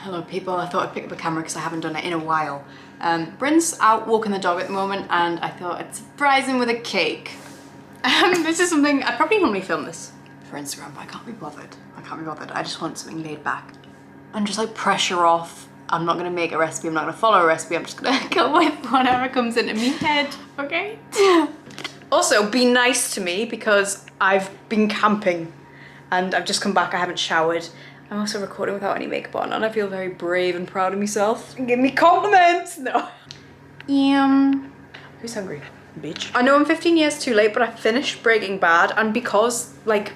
Hello people, I thought I'd pick up a camera because I haven't done it in a while. Bryn's out walking the dog at the moment and I thought I'd surprise him with a cake. This is something, I probably normally film this for Instagram, but I can't be bothered. I just want something laid back. And just like pressure off. I'm not gonna make a recipe, I'm not gonna follow a recipe, I'm just gonna go with whatever comes into me head, okay? Also, be nice to me because I've been camping and I've just come back, I haven't showered. I'm also recording without any makeup on and I feel very brave and proud of myself. Give me compliments! No. Who's hungry? Bitch. I know I'm 15 years too late, but I finished Breaking Bad, and because like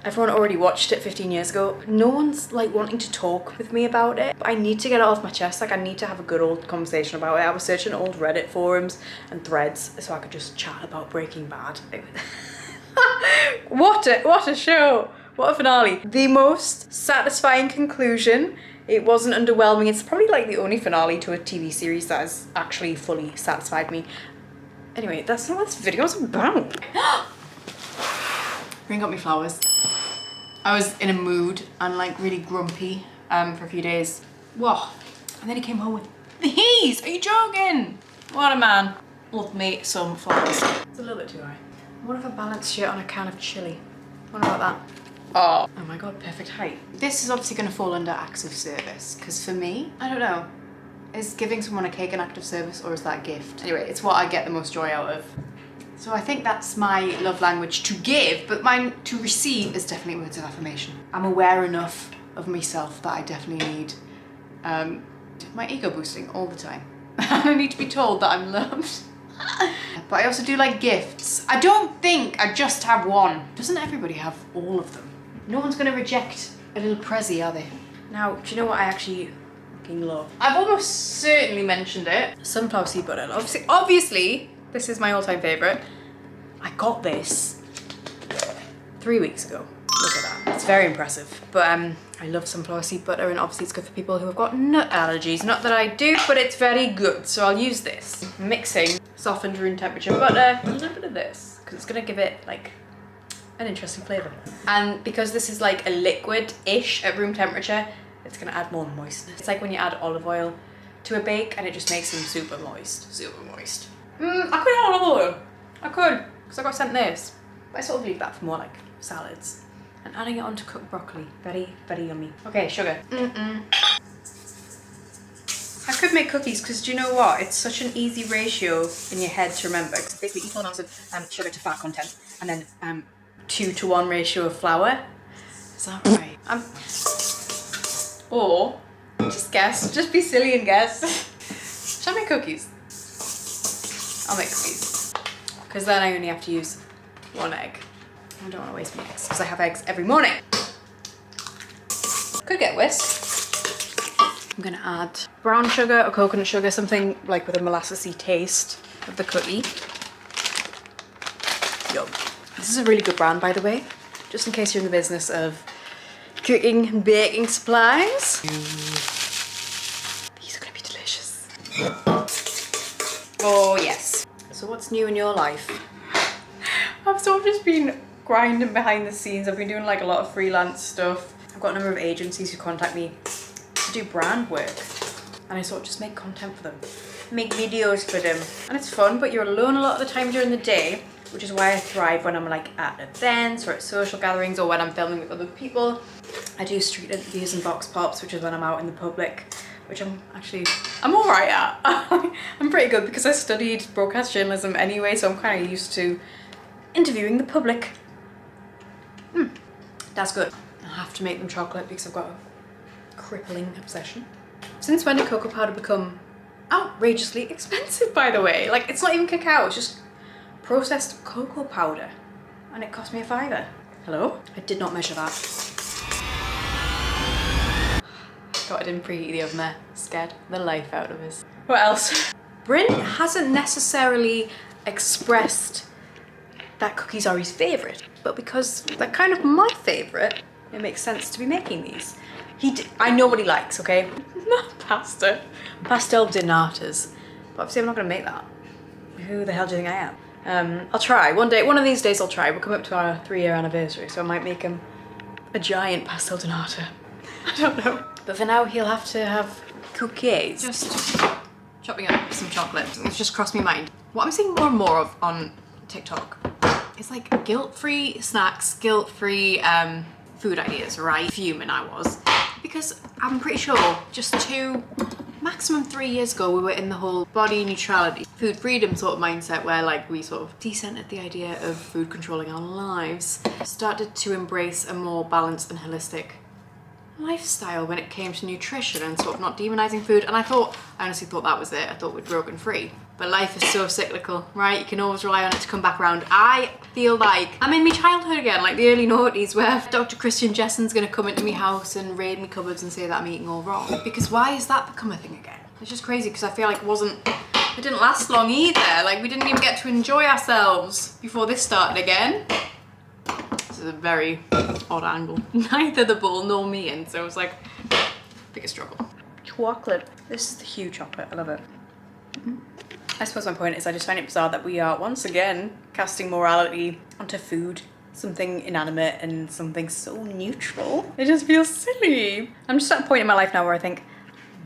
everyone already watched it 15 years ago, no one's like wanting to talk with me about it. I need to get it off my chest, like I need to have a good old conversation about it. I was searching old Reddit forums and threads so I could just chat about Breaking Bad. What a show! What a finale. The most satisfying conclusion. It wasn't underwhelming. It's probably like the only finale to a TV series that has actually fully satisfied me. Anyway, that's not what this video's about. Bring got me flowers. I was in a mood and like really grumpy for a few days. Whoa. And then he came home with these. Are you joking? What a man. Love me some flowers. It's a little bit too high. What if a balanced shirt on a can of chili? What about that? Oh my god, perfect height. This is obviously going to fall under acts of service because for me, I don't know, is giving someone a cake an act of service or is that a gift? Anyway, it's what I get the most joy out of. So I think that's my love language to give, but mine to receive is definitely words of affirmation. I'm aware enough of myself that I definitely need my ego boosting all the time. I need to be told that I'm loved. But I also do like gifts. I don't think I just have one. Doesn't everybody have all of them? No one's gonna reject a little prezzy, are they? Now, do you know what I actually fucking love? I've almost certainly mentioned it. Sunflower seed butter. Obviously, this is my all-time favorite. I got this 3 weeks ago. Look at that. It's very impressive. But I love sunflower seed butter, and obviously it's good for people who have got nut allergies. Not that I do, but it's very good. So I'll use this. Mixing softened room temperature butter, a little bit of this, because it's gonna give it like an interesting flavor. And because this is like a liquid-ish at room temperature, it's gonna add more moistness. It's like when you add olive oil to a bake and it just makes them super moist. Super moist. I could add olive oil. I could, because I got sent this. But I sort of leave that for more like salads. And adding it onto cooked broccoli. Very, very yummy. Okay, sugar. I could make cookies because do you know what? It's such an easy ratio in your head to remember. It's basically equal amounts of sugar to fat content and then 2-to-1 ratio of flour. Is that right? Or just guess. Just be silly and guess. Shall I make cookies? I'll make cookies. Because then I only have to use 1 egg. I don't want to waste my eggs because I have eggs every morning. Could get whisk. I'm gonna add brown sugar or coconut sugar, something like with a molassesy taste of the cookie. Yum. This is a really good brand, by the way, just in case you're in the business of cooking and baking supplies. These are gonna be delicious. Oh yes. So what's new in your life? I've sort of just been grinding behind the scenes. I've been doing like a lot of freelance stuff. I've got a number of agencies who contact me to do brand work, and I sort of just make content for them, make videos for them, and it's fun, but you're alone a lot of the time during the day, which is why I thrive when I'm like at events or at social gatherings or when I'm filming with other people. I do street interviews and box pops, which is when I'm out in the public, which I'm all right at. I'm pretty good because I studied broadcast journalism anyway, so I'm kind of used to interviewing the public. That's good. I have to make them chocolate because I've got a crippling obsession. Since when did cocoa powder become outrageously expensive, by the way? Like, it's not even cacao, it's just processed cocoa powder. And it cost me £5. Hello? I did not measure that. God, I didn't preheat the oven there. Scared the life out of us. What else? Bryn hasn't necessarily expressed that cookies are his favourite, but because they're kind of my favourite, it makes sense to be making these. I know what he likes, okay? Not pasta. Pastel de natas. But obviously I'm not gonna make that. Who the hell do you think I am? I'll try. One of these days I'll try. We'll come up to our 3-year anniversary, so I might make him a giant pastel de nata. I don't know. But for now, he'll have to have cookies. Just chopping up some chocolate. It's just crossed my mind. What I'm seeing more and more of on TikTok is like guilt-free snacks, guilt-free food ideas, right? Fuming I was. Because I'm pretty sure just 2, maximum 3 years ago, we were in the whole body neutrality, food freedom sort of mindset where like we sort of decentered the idea of food controlling our lives, started to embrace a more balanced and holistic lifestyle when it came to nutrition and sort of not demonizing food. And I honestly thought that was it. I thought we'd broken free. But life is so cyclical, right? You can always rely on it to come back around. I feel like I'm in my childhood again, like the early noughties, where Dr. Christian Jessen's gonna come into my house and raid my cupboards and say that I'm eating all wrong. Because why has that become a thing again? It's just crazy because I feel like it didn't last long either. Like we didn't even get to enjoy ourselves before this started again. This is a very odd angle. Neither the bull nor me, and so it was like biggest struggle. Chocolate. This is the Hue chocolate. I love it. I suppose my point is I just find it bizarre that we are once again casting morality onto food, something inanimate and something so neutral. It just feels silly. I'm just at a point in my life now where I think,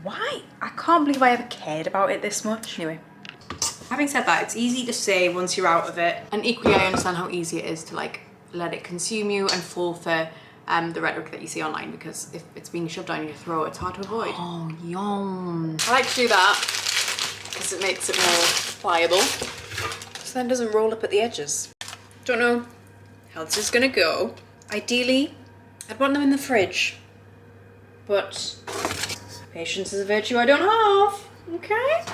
why? I can't believe I ever cared about it this much. Anyway, having said that, it's easy to say once you're out of it, and equally I understand how easy it is to like let it consume you and fall for the rhetoric that you see online, because if it's being shoved down your throat, it's hard to avoid. Oh, yum. I like to do that because it makes it more pliable, so then it doesn't roll up at the edges. Don't know how this is gonna go. Ideally, I'd want them in the fridge, but patience is a virtue I don't have, okay?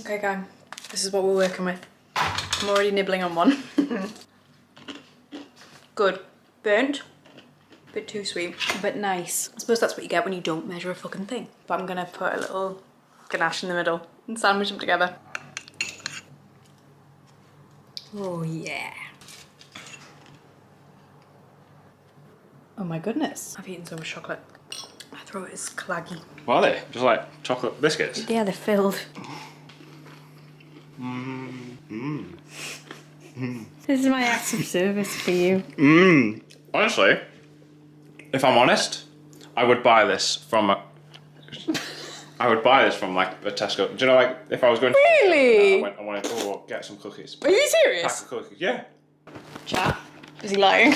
Okay, gang, this is what we're working with. I'm already nibbling on one. Good. Burnt. Bit too sweet, but nice. I suppose that's what you get when you don't measure a fucking thing. But I'm gonna put a little ganache in the middle and sandwich them together. Oh yeah. Oh my goodness. I've eaten so much chocolate. My throat is claggy. What are they? Just like chocolate biscuits? Yeah, they're filled. This is my act of service for you. Honestly, if I'm honest, I would buy this from like a Tesco. Do you know, like if I was going to Really? I wanted to get some cookies. Are you Pack serious? of cookies, yeah. Chat. Is he lying?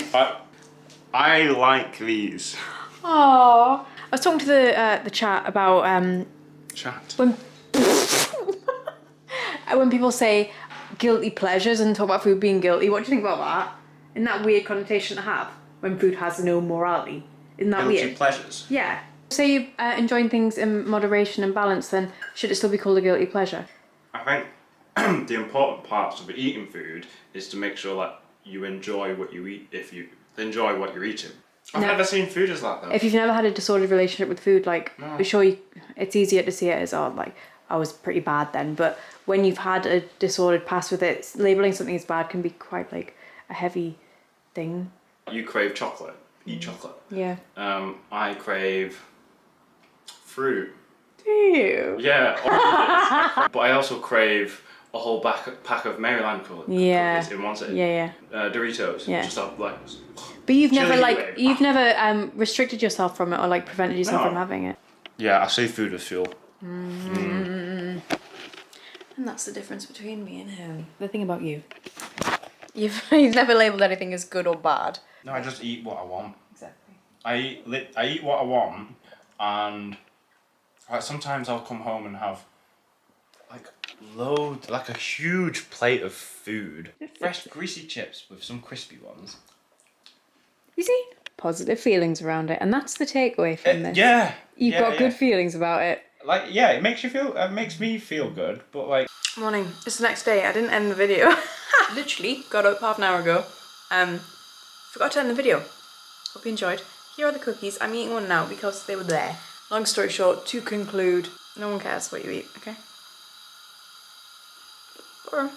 I like these. Aww. I was talking to the chat about Chat. when people say guilty pleasures and talk about food being guilty. What do you think about that? Isn't that weird connotation to have when food has no morality? Isn't that Guilty weird? pleasures. Yeah. Say you're enjoying things in moderation and balance, then should it still be called a guilty pleasure? I think the important parts of eating food is to make sure that you enjoy what you eat. If you enjoy what you're eating. I've never seen food as that though. If you've never had a disordered relationship with food, like, I'm sure it's easier to see it as, oh, like, I was pretty bad then. But when you've had a disordered past with it, labeling something as bad can be quite, like, a heavy thing. You crave chocolate. Eat chocolate. Yeah. I crave fruit. Do you? Yeah. But I also crave a whole pack of Maryland cookies in one sitting. Yeah. Doritos. Yeah. Just like. But you've never restricted yourself from it or like prevented yourself from having it. Yeah, I see food as fuel. And that's the difference between me and him. The thing about you, you've never labelled anything as good or bad. No, I just eat what I want. Exactly. I eat what I want, and like sometimes I'll come home and have like a huge plate of food, fresh greasy chips with some crispy ones. You see, positive feelings around it, and that's the takeaway from this. Yeah. You've got good feelings about it. Like, yeah, it makes me feel good, but like. Morning. It's the next day. I didn't end the video. Literally got up half an hour ago. Forgot to end the video. Hope you enjoyed. Here are the cookies. I'm eating one now because they were there. Long story short, to conclude, no one cares what you eat, okay? Bye.